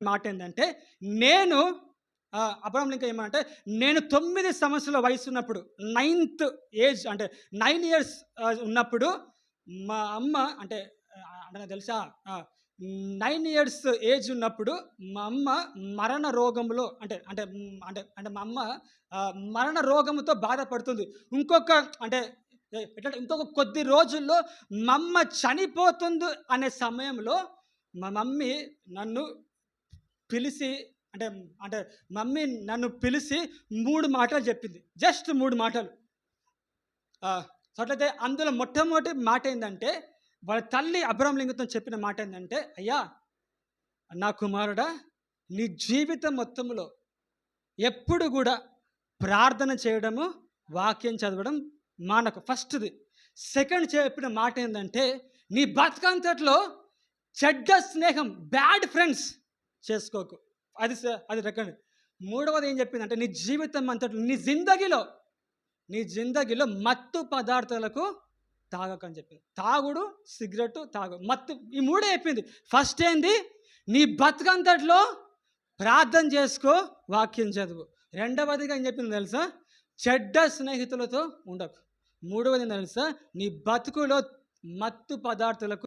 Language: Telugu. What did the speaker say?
మాట ఏందంటే, నేను అబ్రహాం లింకన్ ఏమనంటే, నేను 9 సంవత్సరాల వయసున్నప్పుడు, నైన్త్ ఏజ్ అంటే 9 ఇయర్స్ ఉన్నప్పుడు మా అమ్మ అంటే అంటే నాకు తెలుసా? ఆ! 9 ఇయర్స్ ఏజ్ ఉన్నప్పుడు మా అమ్మ మరణ రోగంలో అంటే మా అమ్మ మరణ రోగంతో బాధపడుతుంది. ఇంకొక అంటే ఎట్లంటే ఇంకొక కొద్ది రోజుల్లో మా అమ్మ చనిపోతుంది అనే సమయంలో మా మమ్మీ నన్ను పిలిసి అంటే అంటే మమ్మీ నన్ను పిలిసి 3 మాటలు చెప్పింది. జస్ట్ 3 మాటలు. సో, అట్లయితే అందులో మొట్టమొదటి మాట ఏందంటే, వాళ్ళ తల్లి అబ్రహాం లింగంతో చెప్పిన మాట ఏందంటే, "అయ్యా! నా కుమారుడా! నీ జీవితం మొత్తంలో ఎప్పుడు గూడా ప్రార్థన చేయడము, వాక్యం చదవడం మానకు." ఫస్ట్‌ది. సెకండ్ చెప్పిన మాట ఏందంటే, "నీ బతుకంతట్లో చెడ్డ స్నేహం, బ్యాడ్ ఫ్రెండ్స్ చేసుకోకు." అది సెకండ్. మూడవది ఏం చెప్పిందంటే, "నీ జీవితం అంతట్లో నీ జిందగీలో మత్తు పదార్థాలకు తాగకని" చెప్పింది. తాగుడు, సిగరెట్టు, మత్తు ఈ మూడే చెప్పింది. ఫస్ట్ ఏంది? నీ బతుకంతట్లో ప్రార్థన చేసుకో, వాక్యం చదువు. రెండవదిగా ఏం చెప్పిందో తెలుసా? చెడ్డ స్నేహితులతో ఉండకు. మూడవది ఏందో తెలుసా? నీ బతుకులో మత్తు పదార్థాలకు